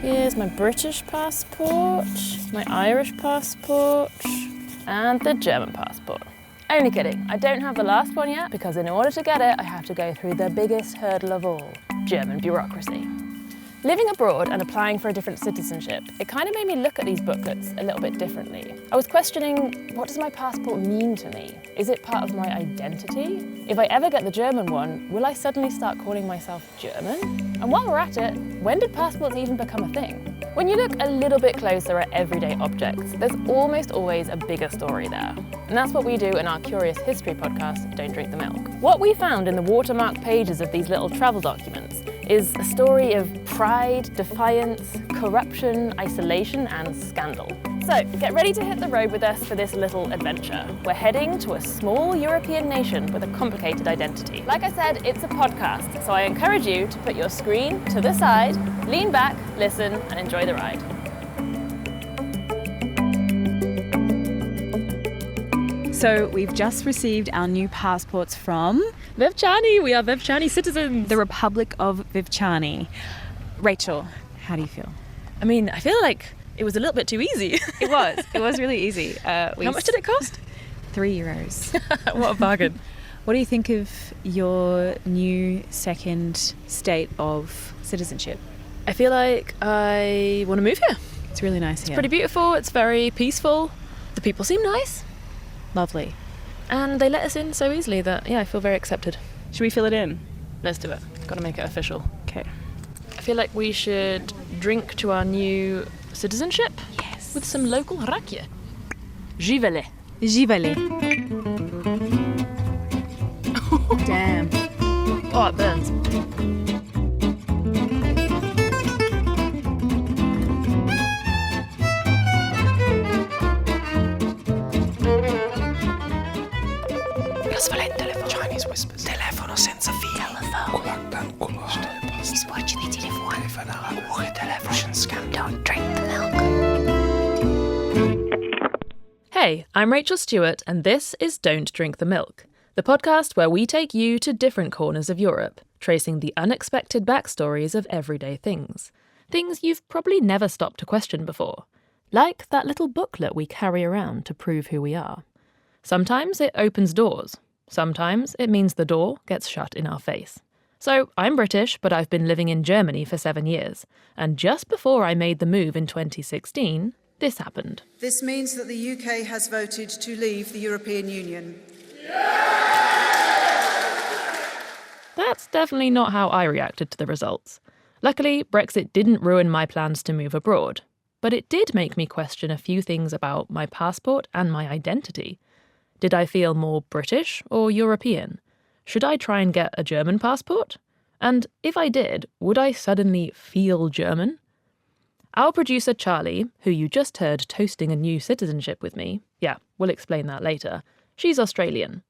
Here's my British passport, my Irish passport, and the German passport. Only kidding, I don't have the last one yet because in order to get it, I have to go through the biggest hurdle of all, German bureaucracy. Living abroad and applying for a different citizenship, it kind of made me look at these booklets a little bit differently. I was questioning, what does my passport mean to me? Is it part of my identity? If I ever get the German one, will I suddenly start calling myself German? And while we're at it, when did passports even become a thing? When you look a little bit closer at everyday objects, there's almost always a bigger story there. And that's what we do in our Curious History podcast, Don't Drink the Milk. What we found in the watermarked pages of these little travel documents is a story of pride, defiance, corruption, isolation, and scandal. So get ready to hit the road with us for this little adventure. We're heading to a small European nation with a complicated identity. Like I said, it's a podcast, so I encourage you to put your screen to the side, lean back, listen, and enjoy the ride. So we've just received our new passports from Vevchani, we are Vevchani citizens. the Republic of Vevchani. Rachel, how do you feel? I mean, I feel like it was a little bit too easy. It was really easy. How much did it cost? €3. What a bargain. What do you think of your new second state of citizenship? I feel like I want to move here. It's really nice here. It's pretty beautiful, it's very peaceful. The people seem nice. Lovely. And they let us in so easily that, I feel very accepted. Should we fill it in? Let's do it. Got to make it official. Okay. I feel like we should drink to our new citizenship. Yes. With some local Araxia. J'y vais. J'y vais aller. Damn. Oh, it burns. Chinese whispers. Telefono senza filo. Sbocci di telefono. Television scandal. Don't drink the milk. Hey, I'm Rachel Stewart, and this is Don't Drink the Milk, the podcast where we take you to different corners of Europe, tracing the unexpected backstories of everyday things. Things you've probably never stopped to question before. Like that little booklet we carry around to prove who we are. Sometimes it opens doors. Sometimes it means the door gets shut in our face. So I'm British, but I've been living in Germany for 7 years. And just before I made the move in 2016, this happened. This means that the UK has voted to leave the European Union. That's definitely not how I reacted to the results. Luckily, Brexit didn't ruin my plans to move abroad. But it did make me question a few things about my passport and my identity. Did I feel more British or European? Should I try and get a German passport? And if I did, would I suddenly feel German? Our producer Charli, who you just heard toasting a new citizenship with me, we'll explain that later, she's Australian.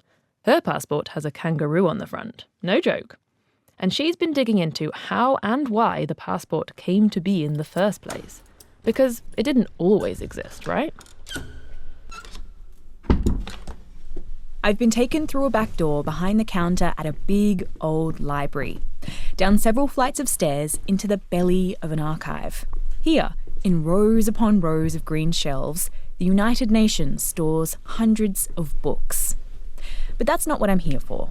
Her passport has a kangaroo on the front, no joke. And she's been digging into how and why the passport came to be in the first place. Because it didn't always exist, right? I've been taken through a back door behind the counter at a big old library, down several flights of stairs into the belly of an archive. Here, in rows upon rows of green shelves, the United Nations stores hundreds of books. But that's not what I'm here for.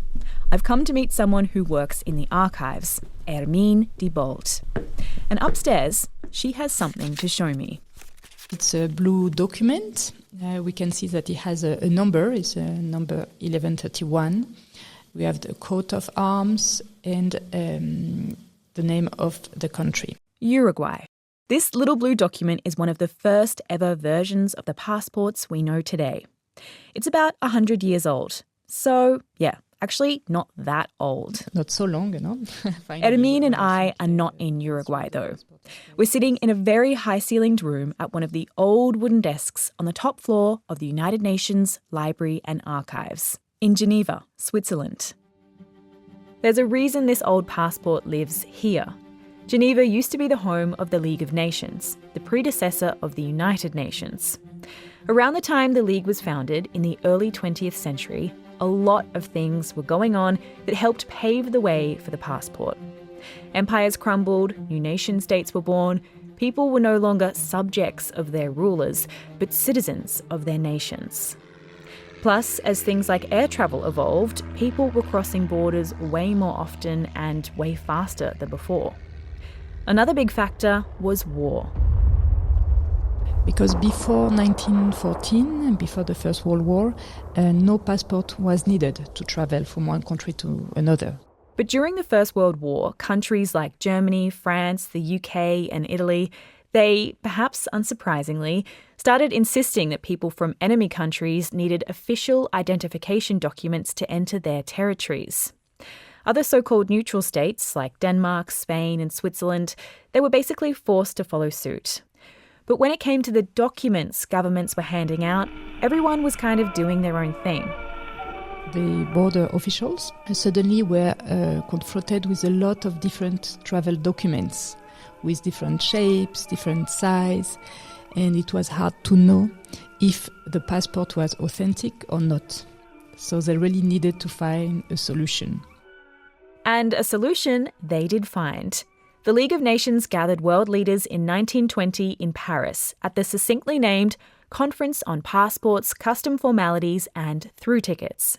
I've come to meet someone who works in the archives, Hermine Diebolt. And upstairs, she has something to show me. It's a blue document. We can see that it has a number. It's number 1131. We have the coat of arms and the name of the country. Uruguay. This little blue document is one of the first ever versions of the passports we know today. It's about 100 years old. So, actually not that old. Not so long, Hermine and I are not in Uruguay, though. We're sitting in a very high-ceilinged room at one of the old wooden desks on the top floor of the United Nations Library and Archives in Geneva, Switzerland. There's a reason this old passport lives here. Geneva used to be the home of the League of Nations, the predecessor of the United Nations. Around the time the League was founded in the early 20th century, a lot of things were going on that helped pave the way for the passport. Empires crumbled, new nation states were born, People were no longer subjects of their rulers, but citizens of their nations. Plus, as things like air travel evolved, people were crossing borders way more often and way faster than before. Another big factor was war. Because before 1914, before the First World War, no passport was needed to travel from one country to another. But during the First World War, countries like Germany, France, the UK and Italy, they, perhaps unsurprisingly, started insisting that people from enemy countries needed official identification documents to enter their territories. Other so-called neutral states like Denmark, Spain and Switzerland, they were basically forced to follow suit. But when it came to the documents governments were handing out, everyone was kind of doing their own thing. The border officials suddenly were confronted with a lot of different travel documents with different shapes, different size, and it was hard to know if the passport was authentic or not. So they really needed to find a solution. And a solution they did find. The League of Nations gathered world leaders in 1920 in Paris at the succinctly named Conference on Passports, Custom Formalities and Through Tickets.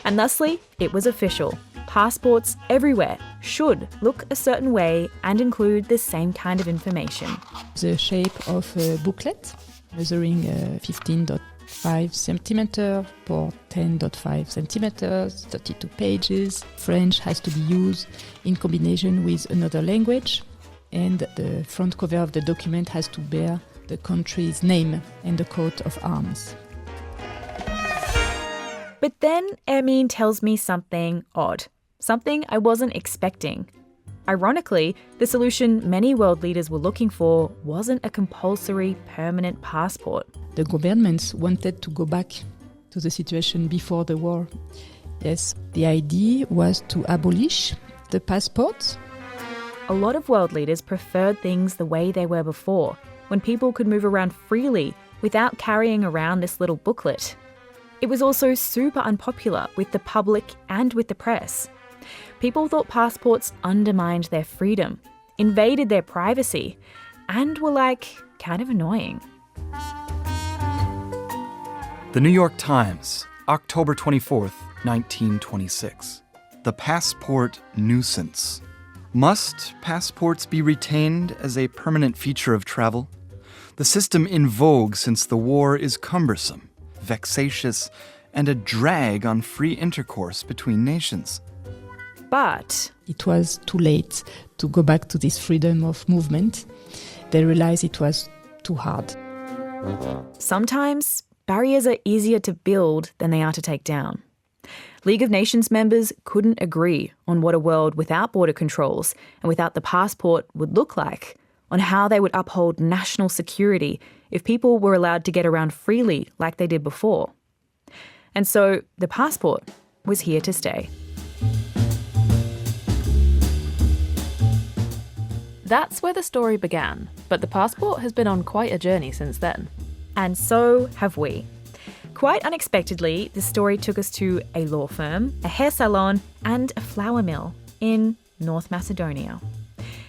And thusly, it was official. Passports everywhere should look a certain way and include the same kind of information. The shape of a booklet, measuring 15.5 centimeter for 10.5 centimeters, 32 pages. French has to be used in combination with another language, and the front cover of the document has to bear the country's name and the coat of arms. But then Hermine tells me something odd, something I wasn't expecting. Ironically, the solution many world leaders were looking for wasn't a compulsory permanent passport. The governments wanted to go back to the situation before the war. Yes, the idea was to abolish the passport. A lot of world leaders preferred things the way they were before, when people could move around freely without carrying around this little booklet. It was also super unpopular with the public and with the press. People thought passports undermined their freedom, invaded their privacy, and were kind of annoying. The New York Times, October 24th, 1926. The passport nuisance. Must passports be retained as a permanent feature of travel? The system in vogue since the war is cumbersome, vexatious, and a drag on free intercourse between nations. But it was too late to go back to this freedom of movement. They realized it was too hard. sometimes barriers are easier to build than they are to take down. League of Nations members couldn't agree on what a world without border controls and without the passport would look like, on how they would uphold national security if people were allowed to get around freely like they did before. And so the passport was here to stay. That's where the story began, but the passport has been on quite a journey since then. And so have we. Quite unexpectedly, this story took us to a law firm, a hair salon, and a flour mill in North Macedonia.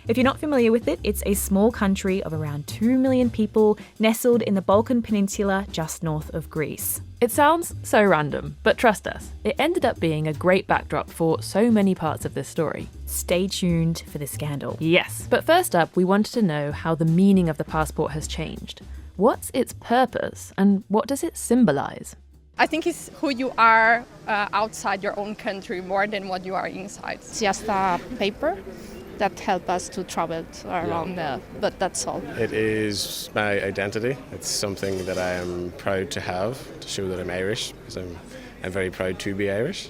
If you're not familiar with it, it's a small country of around 2 million people nestled in the Balkan Peninsula just north of Greece. It sounds so random, but trust us, it ended up being a great backdrop for so many parts of this story. Stay tuned for the scandal. Yes, but first up, we wanted to know how the meaning of the passport has changed. What's its purpose and what does it symbolise? I think it's who you are outside your own country more than what you are inside. It's just a paper that helps us to travel around, but that's all. It is my identity. It's something that I am proud to have, to show that I'm Irish, because I'm very proud to be Irish.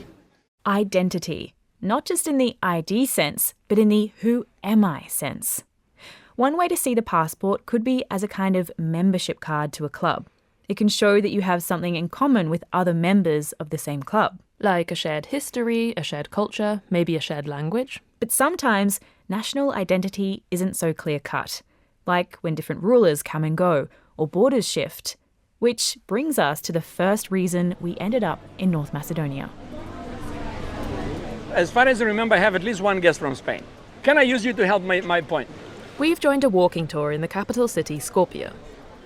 Identity, not just in the ID sense, but in the who am I sense. One way to see the passport could be as a kind of membership card to a club. It can show that you have something in common with other members of the same club. Like a shared history, a shared culture, maybe a shared language. But sometimes national identity isn't so clear-cut, like when different rulers come and go or borders shift, which brings us to the first reason we ended up in North Macedonia. As far as I remember, I have at least one guest from Spain. Can I use you to help my point? We've joined a walking tour in the capital city, Skopje.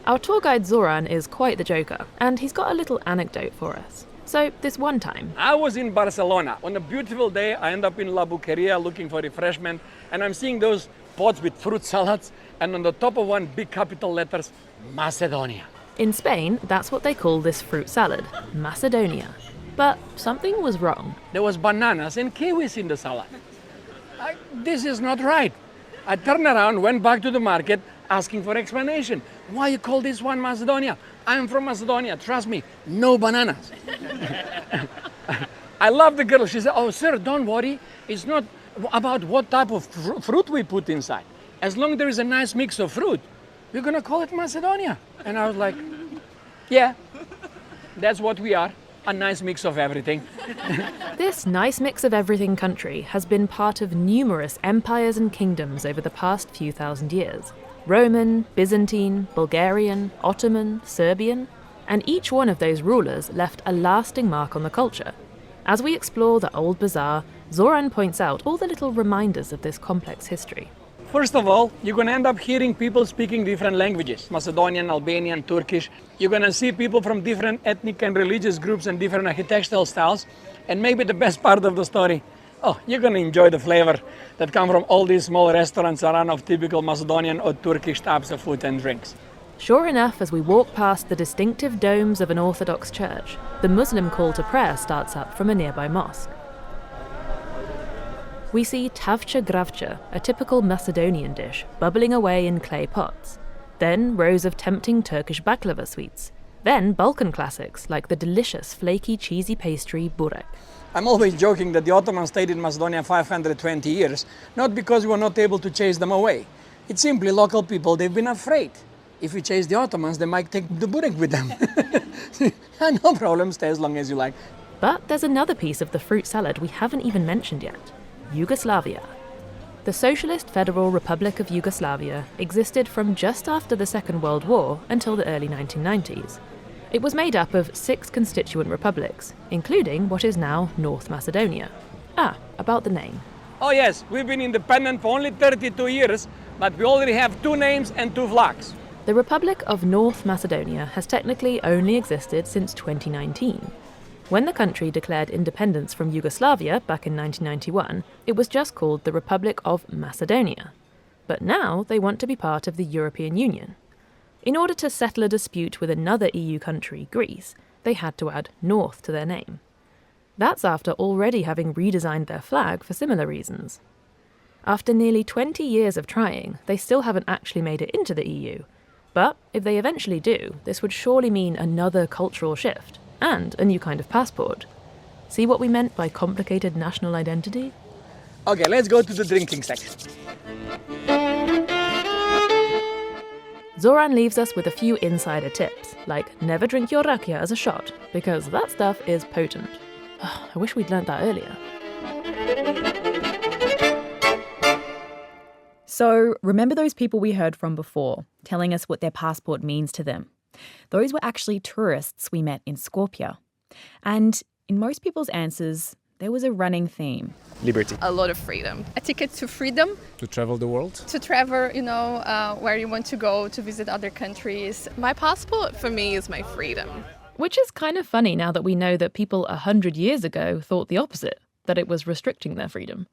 Our tour guide Zoran is quite the joker, and he's got a little anecdote for us. So, this one time, I was in Barcelona. On a beautiful day, I end up in La Buqueria looking for refreshment, and I'm seeing those pots with fruit salads, and on the top of one, big capital letters, Macedonia. in Spain, that's what they call this fruit salad, Macedonia. But something was wrong. There was bananas and kiwis in the salad. This is not right. I turned around, went back to the market, asking for explanation. Why you call this one Macedonia? I'm from Macedonia, trust me, no bananas. I love the girl. She said, oh, sir, don't worry. It's not about what type of fruit we put inside. As long as there is a nice mix of fruit, we're going to call it Macedonia. And I was like, yeah, that's what we are, a nice mix of everything. This nice mix of everything country has been part of numerous empires and kingdoms over the past few thousand years. Roman, Byzantine, Bulgarian, Ottoman, Serbian, and each one of those rulers left a lasting mark on the culture. As we explore the old bazaar, Zoran points out all the little reminders of this complex history. First of all, you're going to end up hearing people speaking different languages, Macedonian, Albanian, Turkish. You're going to see people from different ethnic and religious groups and different architectural styles. And maybe the best part of the story, you're going to enjoy the flavor that come from all these small restaurants around of typical Macedonian or Turkish types of food and drinks. Sure enough, as we walk past the distinctive domes of an Orthodox church, the Muslim call to prayer starts up from a nearby mosque. We see tavcha gravcha, a typical Macedonian dish, bubbling away in clay pots. Then rows of tempting Turkish baklava sweets. Then Balkan classics like the delicious flaky cheesy pastry burek. I'm always joking that the Ottomans stayed in Macedonia 520 years, not because we were not able to chase them away. It's simply local people, they've been afraid. If we chase the Ottomans, they might take the burek with them. No problem, stay as long as you like. But there's another piece of the fruit salad we haven't even mentioned yet. Yugoslavia. The Socialist Federal Republic of Yugoslavia existed from just after the Second World War until the early 1990s. It was made up of 6 constituent republics, including what is now North Macedonia. About the name. Oh yes, we've been independent for only 32 years, but we already have 2 names and 2 flags. The Republic of North Macedonia has technically only existed since 2019. When the country declared independence from Yugoslavia back in 1991, it was just called the Republic of Macedonia. But now they want to be part of the European Union. In order to settle a dispute with another EU country, Greece, they had to add North to their name. That's after already having redesigned their flag for similar reasons. After nearly 20 years of trying, they still haven't actually made it into the EU. But if they eventually do, this would surely mean another cultural shift. And a new kind of passport. See what we meant by complicated national identity? Okay, let's go to the drinking section. Zoran leaves us with a few insider tips, like never drink your rakia as a shot, because that stuff is potent. I wish we'd learnt that earlier. So, remember those people we heard from before, telling us what their passport means to them? Those were actually tourists we met in Skopje. And in most people's answers, there was a running theme. Liberty. A lot of freedom. A ticket to freedom. To travel the world. To travel, where you want to go, to visit other countries. My passport for me is my freedom. Which is kind of funny now that we know that people 100 years ago thought the opposite, that it was restricting their freedom.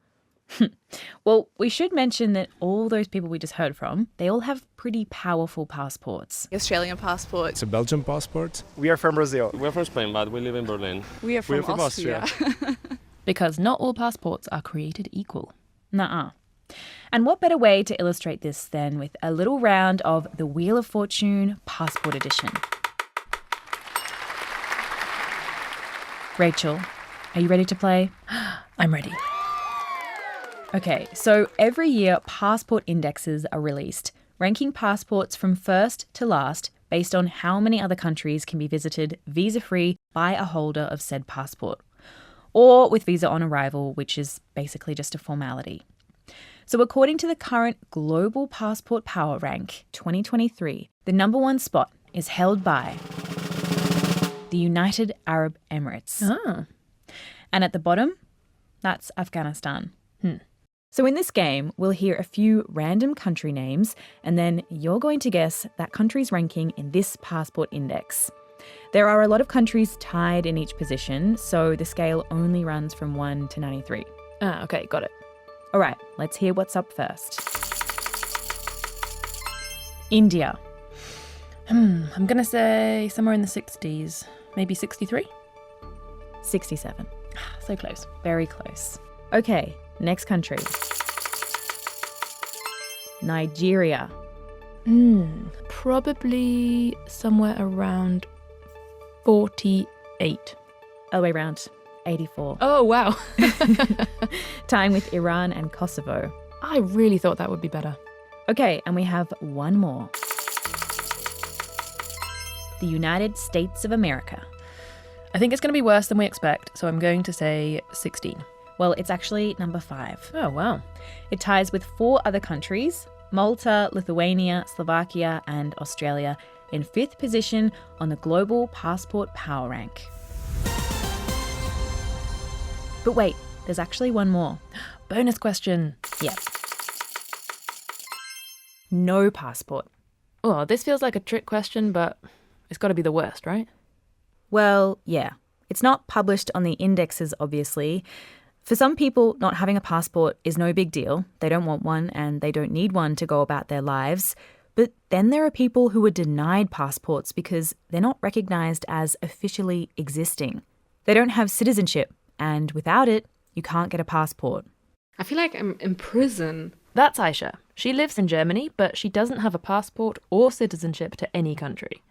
Well, we should mention that all those people we just heard from, they all have pretty powerful passports. Australian passport. It's a Belgian passport. We are from Brazil. We're from Spain, but we live in Berlin. We are from Austria. Because not all passports are created equal. Nuh-uh. And what better way to illustrate this than with a little round of the Wheel of Fortune Passport Edition. Rachel, are you ready to play? I'm ready. Okay, so every year passport indexes are released, ranking passports from first to last based on how many other countries can be visited visa-free by a holder of said passport, or with visa on arrival, which is basically just a formality. So according to the current Global Passport Power Rank 2023, the number 1 spot is held by the United Arab Emirates. And at the bottom, that's Afghanistan. So in this game, we'll hear a few random country names, and then you're going to guess that country's ranking in this passport index. There are a lot of countries tied in each position, so the scale only runs from 1 to 93. Ah, okay, got it. All right, let's hear what's up first. India. I'm going to say somewhere in the 60s, maybe 63? 67. So close. Very close. Okay, next country. Nigeria. Probably somewhere around 48. Other way around, 84. Oh, wow. Tying with Iran and Kosovo. I really thought that would be better. Okay, and we have one more. The United States of America. I think it's going to be worse than we expect, so I'm going to say 16. Well, it's actually number 5. Oh, wow. It ties with 4 other countries, Malta, Lithuania, Slovakia, and Australia, in 5th position on the global passport power rank. But wait, there's actually one more. Bonus question. Yep. No passport. Oh, this feels like a trick question, but it's got to be the worst, right? Well, yeah. It's not published on the indexes, obviously. For some people, not having a passport is no big deal. They don't want one and they don't need one to go about their lives. But then there are people who are denied passports because they're not recognised as officially existing. They don't have citizenship, and without it, you can't get a passport. I feel like I'm in prison. That's Aisha. She lives in Germany, but she doesn't have a passport or citizenship to any country.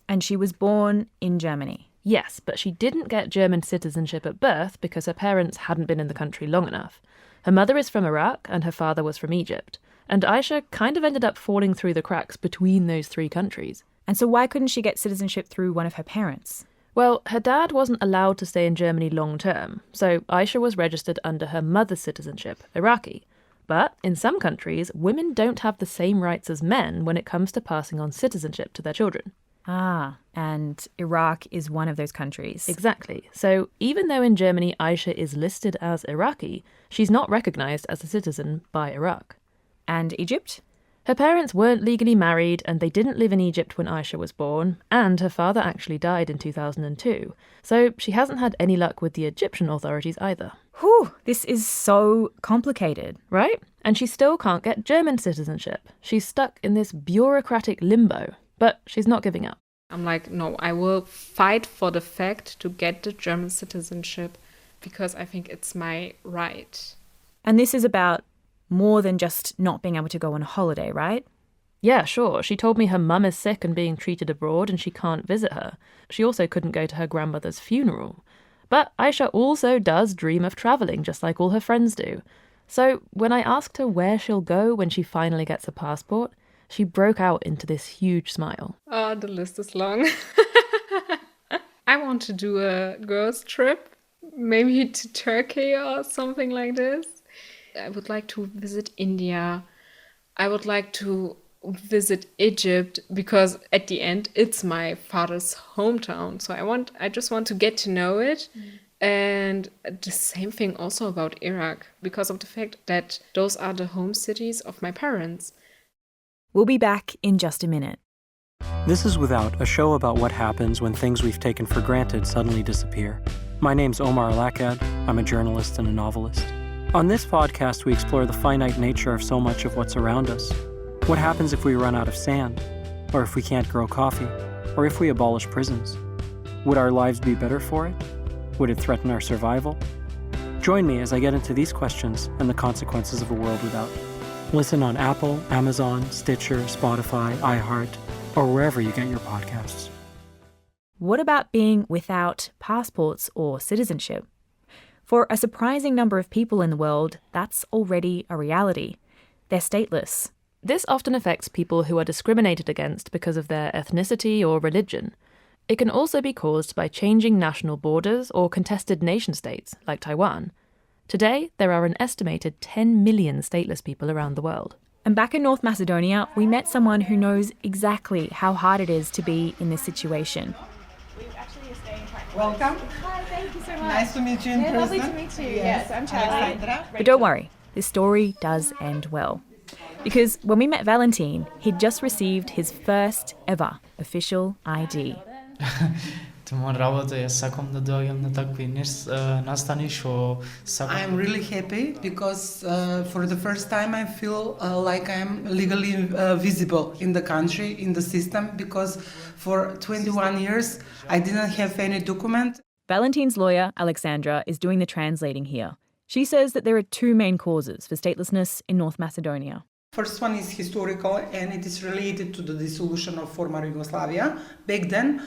And she was born in Germany. Yes, but she didn't get German citizenship at birth because her parents hadn't been in the country long enough. Her mother is from Iraq and her father was from Egypt. And Aisha kind of ended up falling through the cracks between those 3 countries. And so why couldn't she get citizenship through one of her parents? Well, her dad wasn't allowed to stay in Germany long term, so Aisha was registered under her mother's citizenship, Iraqi. But in some countries, women don't have the same rights as men when it comes to passing on citizenship to their children. Ah, and Iraq is one of those countries. Exactly. So even though in Germany Aisha is listed as Iraqi, she's not recognised as a citizen by Iraq. And Egypt? Her parents weren't legally married and they didn't live in Egypt when Aisha was born, and her father actually died in 2002. So she hasn't had any luck with the Egyptian authorities either. Whew, this is so complicated. Right? And she still can't get German citizenship. She's stuck in this bureaucratic limbo. But she's not giving up. I'm like, no, I will fight for the fact to get the German citizenship because I think it's my right. And this is about more than just not being able to go on a holiday, right? Yeah, sure. She told me her mum is sick and being treated abroad and she can't visit her. She also couldn't go to her grandmother's funeral. But Aisha also does dream of travelling, just like all her friends do. So when I asked her where she'll go when she finally gets a passport, she broke out into this huge smile. Oh, the list is long. I want to do a girls' trip, maybe to Turkey or something like this. I would like to visit India. I would like to visit Egypt because at the end it's my father's hometown. So I just want to get to know it. And the same thing also about Iraq because of the fact that those are the home cities of my parents. We'll be back in just a minute. This is Without, a show about what happens when things we've taken for granted suddenly disappear. My name's Omar Lakad. I'm a journalist and a novelist. On this podcast, we explore the finite nature of so much of what's around us. What happens if we run out of sand? Or if we can't grow coffee? Or if we abolish prisons? Would our lives be better for it? Would it threaten our survival? Join me as I get into these questions and the consequences of a world without. Listen on Apple, Amazon, Stitcher, Spotify, iHeart, or wherever you get your podcasts. What about being without passports or citizenship? For a surprising number of people in the world, that's already a reality. They're stateless. This often affects people who are discriminated against because of their ethnicity or religion. It can also be caused by changing national borders or contested nation-states, like Taiwan. Today, there are an estimated 10 million stateless people around the world. And back in North Macedonia, we met someone who knows exactly how hard it is to be in this situation. Welcome. Hi, thank you so much. Nice to meet you in person. Lovely to meet you. Yes, I'm Charli. Aleksandra. But don't worry, this story does end well. Because when we met Valentin, he'd just received his first ever official ID. I'm really happy because for the first time I feel like I'm legally visible in the country, in the system, because for 21 years I didn't have any document. Valentin's lawyer, Aleksandra, is doing the translating here. She says that there are two main causes for statelessness in North Macedonia. First one is historical, and it is related to the dissolution of former Yugoslavia. Back then,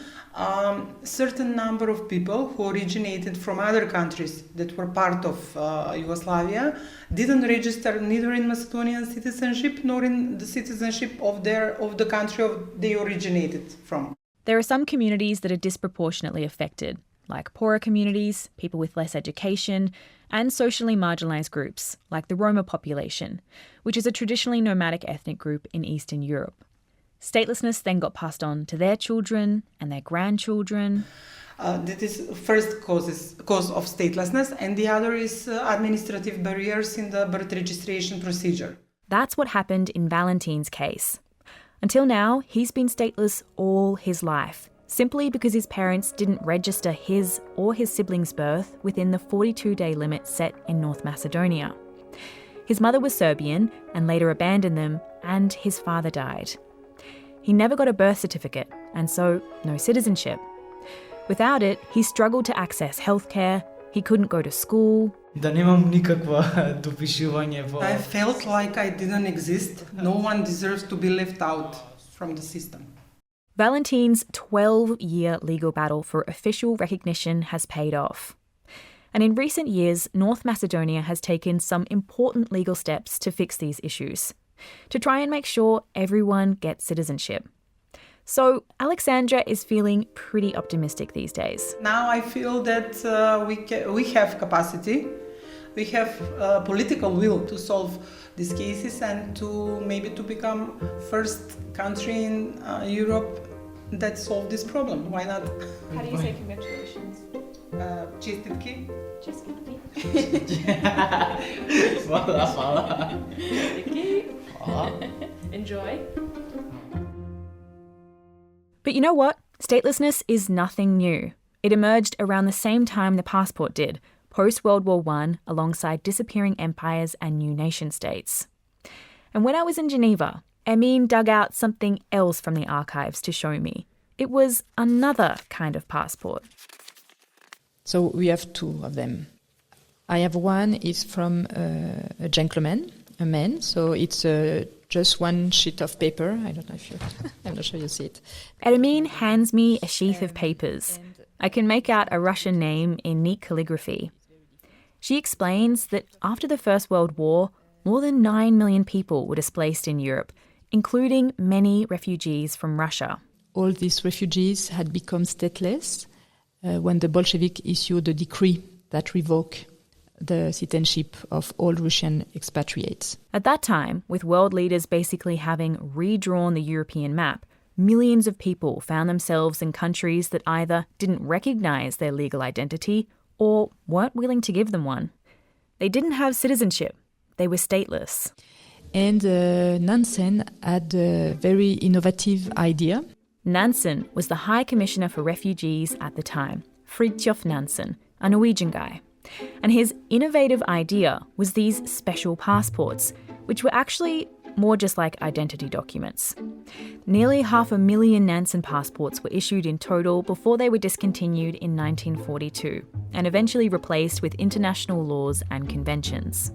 certain number of people who originated from other countries that were part of Yugoslavia didn't register neither in Macedonian citizenship nor in the citizenship of the country they originated from. There are some communities that are disproportionately affected, like poorer communities, people with less education, and socially marginalised groups, like the Roma population, which is a traditionally nomadic ethnic group in Eastern Europe. Statelessness then got passed on to their children and their grandchildren. That is first cause of statelessness, and the other is administrative barriers in the birth registration procedure. That's what happened in Valentin's case. Until now, he's been stateless all his life, simply because his parents didn't register his or his siblings' birth within the 42-day limit set in North Macedonia. His mother was Serbian and later abandoned them, and his father died. He never got a birth certificate, and so no citizenship. Without it, he struggled to access healthcare, he couldn't go to school. I felt like I didn't exist. No one deserves to be left out from the system. Valentin's 12-year legal battle for official recognition has paid off. And in recent years, North Macedonia has taken some important legal steps to fix these issues, to try and make sure everyone gets citizenship. So Aleksandra is feeling pretty optimistic these days. Now I feel that we have capacity, we have political will to solve these cases and to become first country in Europe that solve this problem. Why not? How do you say congratulations? Čestitki. Čestitki. Hvala. Enjoy. But you know what? Statelessness is nothing new. It emerged around the same time the passport did, post-World War I, alongside disappearing empires and new nation-states. And when I was in Geneva, Hermine dug out something else from the archives to show me. It was another kind of passport. So we have two of them. I have one is from a gentleman, a man. So it's just one sheet of paper. I don't know if I'm not sure you see it. Hermine hands me a sheath of papers. I can make out a Russian name in neat calligraphy. She explains that after the First World War, more than 9 million people were displaced in Europe, including many refugees from Russia. All these refugees had become stateless when the Bolshevik issued a decree that revoked the citizenship of all Russian expatriates. At that time, with world leaders basically having redrawn the European map, millions of people found themselves in countries that either didn't recognise their legal identity or weren't willing to give them one. They didn't have citizenship. They were stateless. And Nansen had a very innovative idea. Nansen was the High Commissioner for Refugees at the time, Fridtjof Nansen, a Norwegian guy. And his innovative idea was these special passports, which were actually more just like identity documents. Nearly 500,000 Nansen passports were issued in total before they were discontinued in 1942 and eventually replaced with international laws and conventions.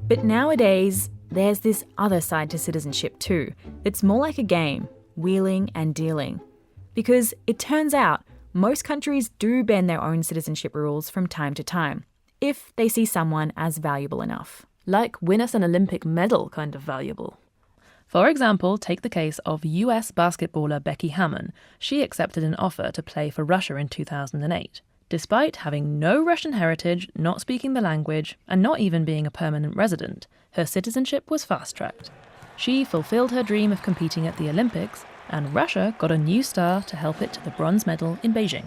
But nowadays, there's this other side to citizenship too. It's more like a game, wheeling and dealing. Because it turns out most countries do bend their own citizenship rules from time to time, if they see someone as valuable enough. Like win us an Olympic medal kind of valuable. For example, take the case of US basketballer Becky Hammon. She accepted an offer to play for Russia in 2008. Despite having no Russian heritage, not speaking the language, and not even being a permanent resident, her citizenship was fast-tracked. She fulfilled her dream of competing at the Olympics, and Russia got a new star to help it to the bronze medal in Beijing.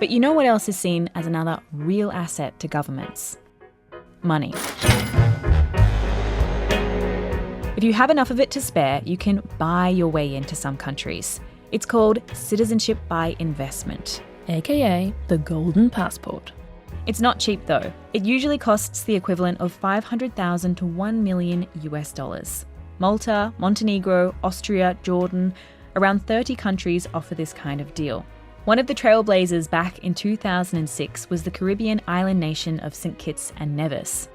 But you know what else is seen as another real asset to governments? Money. If you have enough of it to spare, you can buy your way into some countries. It's called citizenship by investment, aka the Golden Passport. It's not cheap though. It usually costs the equivalent of $500,000 to $1 million US. Malta, Montenegro, Austria, Jordan, around 30 countries offer this kind of deal. One of the trailblazers back in 2006 was the Caribbean island nation of St. Kitts and Nevis.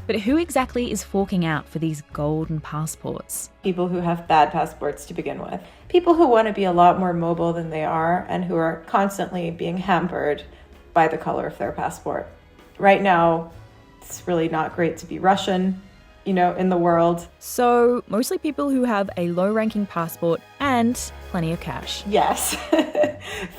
But who exactly is forking out for these golden passports? People who have bad passports to begin with. People who want to be a lot more mobile than they are and who are constantly being hampered by the color of their passport. Right now, it's really not great to be Russian, in the world. So, mostly people who have a low-ranking passport and plenty of cash. Yes.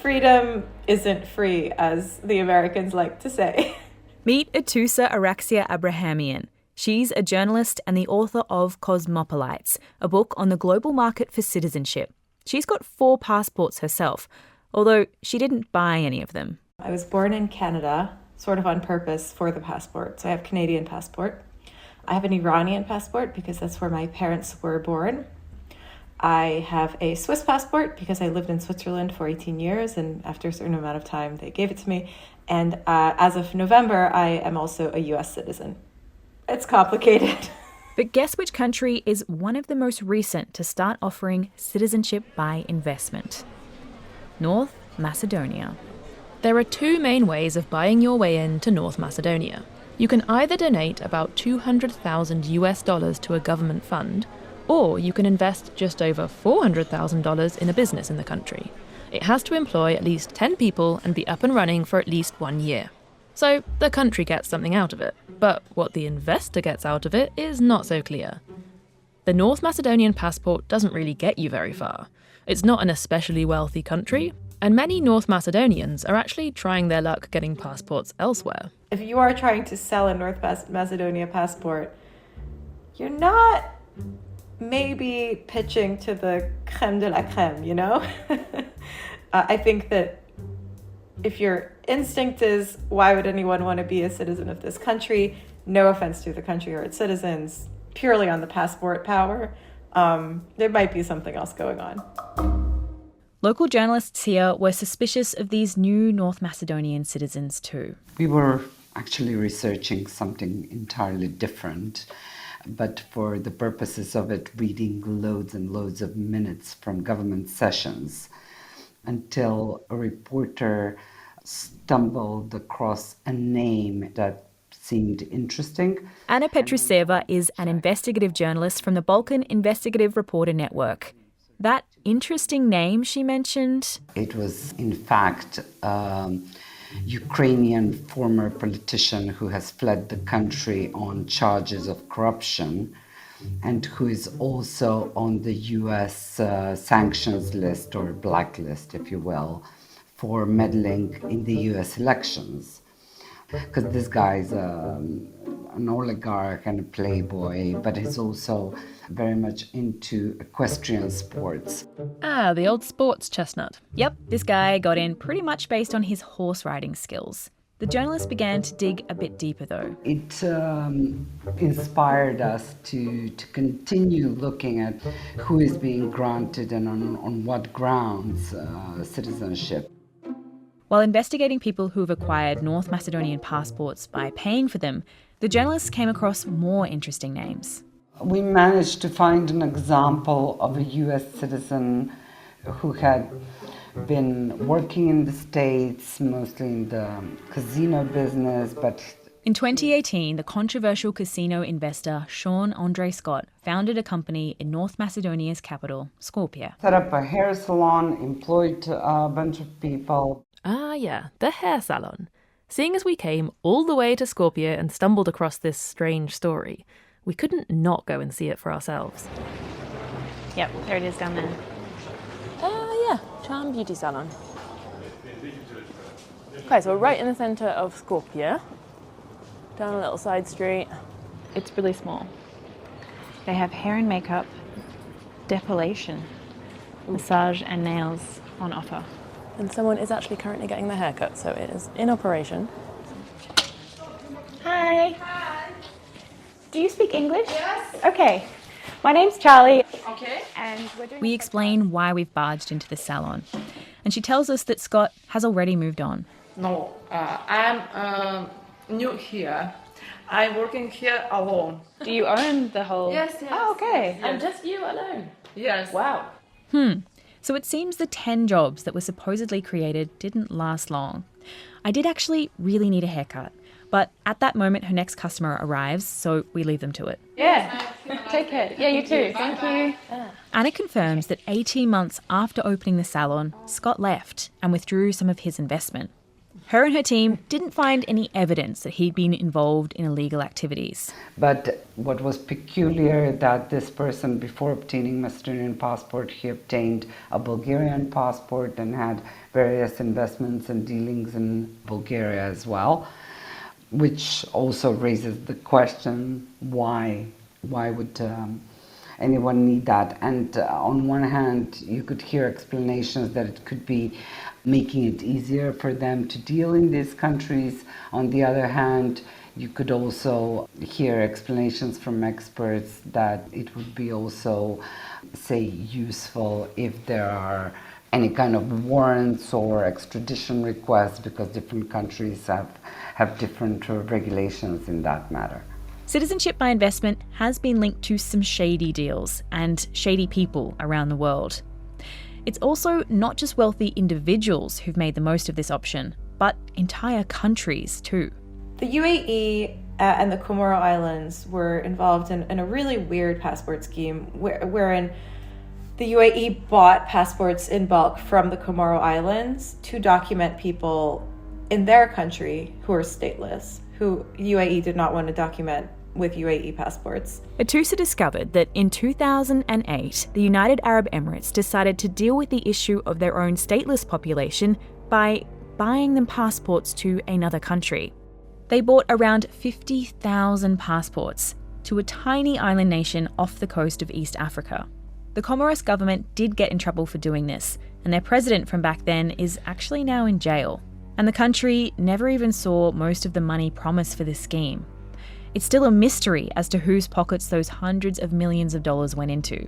Freedom isn't free, as the Americans like to say. Meet Atossa Araxia Abrahamian. She's a journalist and the author of Cosmopolites, a book on the global market for citizenship. She's got 4 passports herself, although she didn't buy any of them. I was born in Canada, sort of on purpose for the passport. So I have a Canadian passport. I have an Iranian passport because that's where my parents were born. I have a Swiss passport because I lived in Switzerland for 18 years and after a certain amount of time they gave it to me. And as of November, I am also a US citizen. It's complicated. But guess which country is one of the most recent to start offering citizenship by investment? North Macedonia. There are 2 main ways of buying your way into North Macedonia. You can either donate about $200,000 US to a government fund, or you can invest just over $400,000 in a business in the country. It has to employ at least 10 people and be up and running for at least 1 year. So the country gets something out of it, but what the investor gets out of it is not so clear. The North Macedonian passport doesn't really get you very far. It's not an especially wealthy country, and many North Macedonians are actually trying their luck getting passports elsewhere. If you are trying to sell a North Macedonia passport, you're not maybe pitching to the creme de la creme, I think that if your instinct is, why would anyone want to be a citizen of this country? No offense to the country or its citizens, purely on the passport power, there might be something else going on. Local journalists here were suspicious of these new North Macedonian citizens too. We were actually researching something entirely different, but for the purposes of it, reading loads and loads of minutes from government sessions until a reporter stumbled across a name that seemed interesting. Anna Petruseva is an investigative journalist from the Balkan Investigative Reporter Network. That interesting name she mentioned? It was, in fact, Ukrainian former politician who has fled the country on charges of corruption and who is also on the US sanctions list or blacklist, if you will, for meddling in the US elections. Because this guy's an oligarch and a playboy, but he's also very much into equestrian sports. Ah, the old sports chestnut. Yep, this guy got in pretty much based on his horse riding skills. The journalist began to dig a bit deeper though. It inspired us to continue looking at who is being granted and on what grounds citizenship. While investigating people who've acquired North Macedonian passports by paying for them, the journalists came across more interesting names. We managed to find an example of a US citizen who had been working in the States, mostly in the casino business, but... In 2018, the controversial casino investor Sean Andre Scott founded a company in North Macedonia's capital, Skopje. Set up a hair salon, employed a bunch of people. Ah, yeah, the hair salon. Seeing as we came all the way to Skopje and stumbled across this strange story, we couldn't not go and see it for ourselves. Yep, there it is down there. Yeah, Charm Beauty Salon. Okay, so we're right in the centre of Skopje, down a little side street. It's really small. They have hair and makeup, depilation, massage and nails on offer. And someone is actually currently getting their hair cut, so it is in operation. Hi. Do you speak English? Yes. Okay. My name's Charli. Okay. And We explain why we've barged into the salon. And she tells us that Scott has already moved on. No, I'm new here. I'm working here alone. Do you own the whole... Yes. Oh, okay. Yes. And just you alone? Yes. Wow. So it seems the 10 jobs that were supposedly created didn't last long. I did actually really need a haircut, but at that moment her next customer arrives, so we leave them to it. Yeah. Take care. Yeah, you too. Thank you. Anna confirms that 18 months after opening the salon, Scott left and withdrew some of his investment. Her and her team didn't find any evidence that he'd been involved in illegal activities. But what was peculiar that this person, before obtaining Macedonian passport, he obtained a Bulgarian passport and had various investments and dealings in Bulgaria as well, which also raises the question, why would anyone need that? And on one hand, you could hear explanations that it could be making it easier for them to deal in these countries. On the other hand, you could also hear explanations from experts that it would be also, say, useful if there are any kind of warrants or extradition requests, because different countries have different regulations in that matter. Citizenship by investment has been linked to some shady deals and shady people around the world. It's also not just wealthy individuals who've made the most of this option, but entire countries too. The UAE and the Comoro Islands were involved in a really weird passport scheme wherein the UAE bought passports in bulk from the Comoro Islands to document people in their country who are stateless, who UAE did not want to document with UAE passports. Atossa discovered that in 2008, the United Arab Emirates decided to deal with the issue of their own stateless population by buying them passports to another country. They bought around 50,000 passports to a tiny island nation off the coast of East Africa. The Comoros government did get in trouble for doing this, and their president from back then is actually now in jail. And the country never even saw most of the money promised for this scheme. It's still a mystery as to whose pockets those hundreds of millions of dollars went into.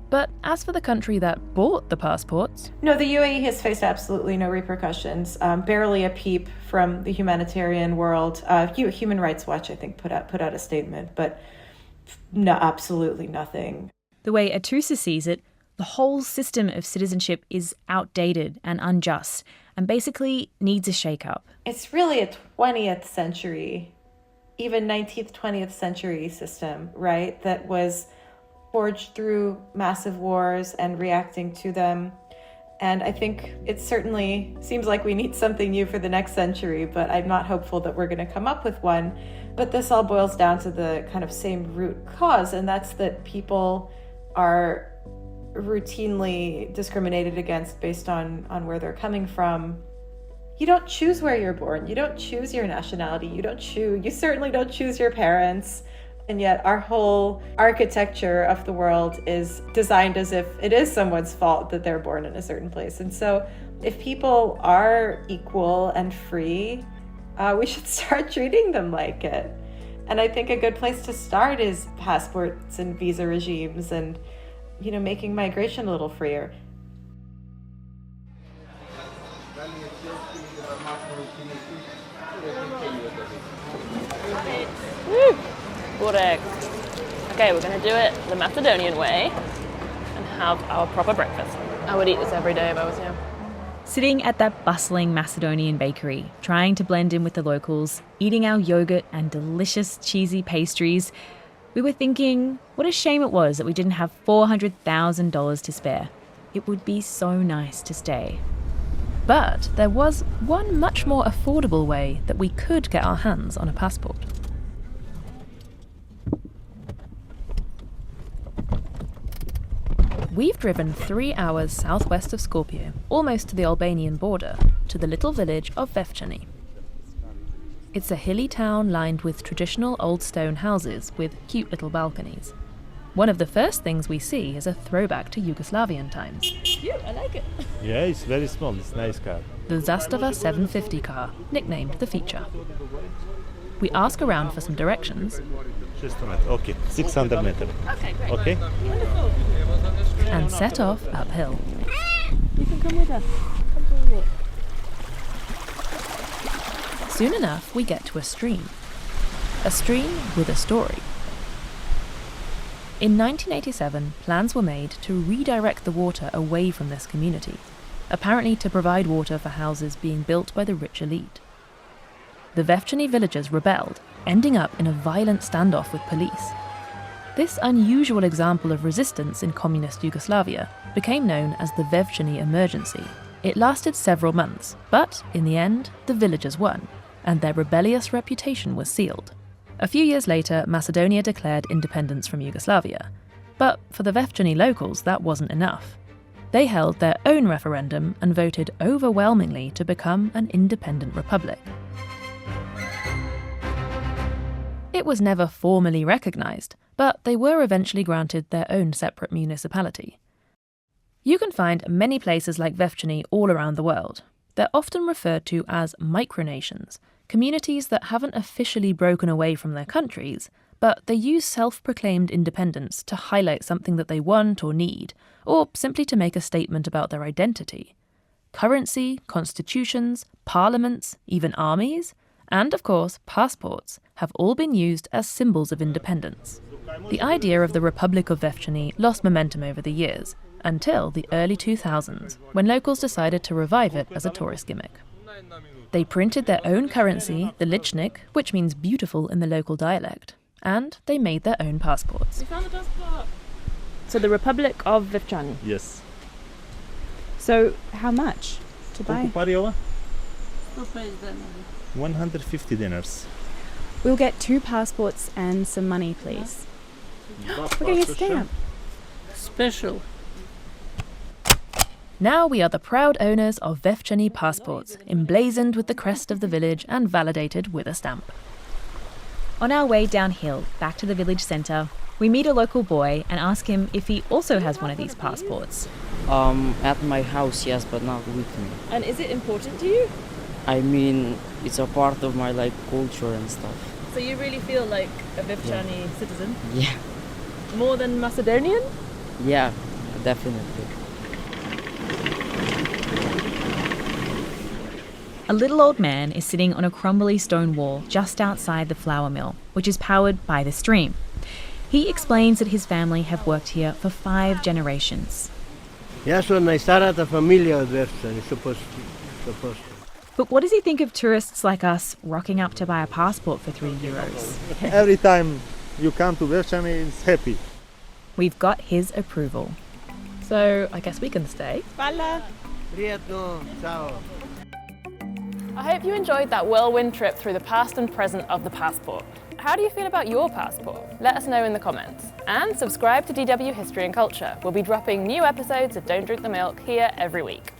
But as for the country that bought the passports... No, the UAE has faced absolutely no repercussions. Barely a peep from the humanitarian world. Human Rights Watch, I think, put out a statement, but no, absolutely nothing. The way Atossa sees it, the whole system of citizenship is outdated and unjust, and basically needs a shake-up. It's really a 20th century, even 19th, 20th century system, right? That was forged through massive wars and reacting to them. And I think it certainly seems like we need something new for the next century, but I'm not hopeful that we're going to come up with one. But this all boils down to the kind of same root cause, and that's that people are routinely discriminated against based on where they're coming from. You don't choose where you're born. You don't choose your nationality. You certainly don't choose your parents. And yet our whole architecture of the world is designed as if it is someone's fault that they're born in a certain place. And so if people are equal and free, we should start treating them like it. And I think a good place to start is passports and visa regimes and, making migration a little freer. Woo! Correct. Okay, we're going to do it the Macedonian way and have our proper breakfast. I would eat this every day if I was you. Sitting at that bustling Macedonian bakery, trying to blend in with the locals, eating our yogurt and delicious cheesy pastries, we were thinking, what a shame it was that we didn't have $400,000 to spare. It would be so nice to stay. But there was one much more affordable way that we could get our hands on a passport. We've driven 3 hours southwest of Skopje, almost to the Albanian border, to the little village of Vevčani. It's a hilly town lined with traditional old stone houses with cute little balconies. One of the first things we see is a throwback to Yugoslavian times. cute, I like it. Yeah, it's very small, it's a nice car. The Zastava 750 car, nicknamed the Feature. We ask around for some directions. Just a minute, okay, 600 meters. Okay, great. Okay? Wonderful. And set off uphill. You can come with us. Come for a walk. Soon enough, we get to a stream. A stream with a story. In 1987, plans were made to redirect the water away from this community, apparently to provide water for houses being built by the rich elite. The Vevchani villagers rebelled, ending up in a violent standoff with police. This unusual example of resistance in communist Yugoslavia became known as the Vevchani Emergency. It lasted several months, but in the end, the villagers won, and their rebellious reputation was sealed. A few years later, Macedonia declared independence from Yugoslavia. But for the Vevchani locals, that wasn't enough. They held their own referendum and voted overwhelmingly to become an independent republic. It was never formally recognised, but they were eventually granted their own separate municipality. You can find many places like Vevchani all around the world. They're often referred to as micronations, communities that haven't officially broken away from their countries, but they use self-proclaimed independence to highlight something that they want or need, or simply to make a statement about their identity. Currency, constitutions, parliaments, even armies, and of course passports have all been used as symbols of independence. The idea of the Republic of Vevchani lost momentum over the years, until the early 2000s, when locals decided to revive it as a tourist gimmick. They printed their own currency, the lichnik, which means beautiful in the local dialect, and they made their own passports. We found the passport. So the Republic of Vevchani. Yes. So how much to buy? 150 dinars. We'll get 2 passports and some money, please. We're getting a stamp. Special. Now we are the proud owners of Vevchani passports, emblazoned with the crest of the village and validated with a stamp. On our way downhill, back to the village centre, we meet a local boy and ask him if he also has one of these passports. At my house, yes, but not with me. And is it important to you? I mean, it's a part of my culture and stuff. So you really feel like a Vevchani citizen? Yeah. More than Macedonian? Yeah, definitely. A little old man is sitting on a crumbly stone wall just outside the flour mill, which is powered by the stream. He explains that his family have worked here for 5 generations. But what does he think of tourists like us rocking up to buy a passport for €3? Every time you come to Vevchani, it's happy. We've got his approval. So I guess we can stay. Hvala. I hope you enjoyed that whirlwind trip through the past and present of the passport. How do you feel about your passport? Let us know in the comments. And subscribe to DW History and Culture. We'll be dropping new episodes of Don't Drink the Milk here every week.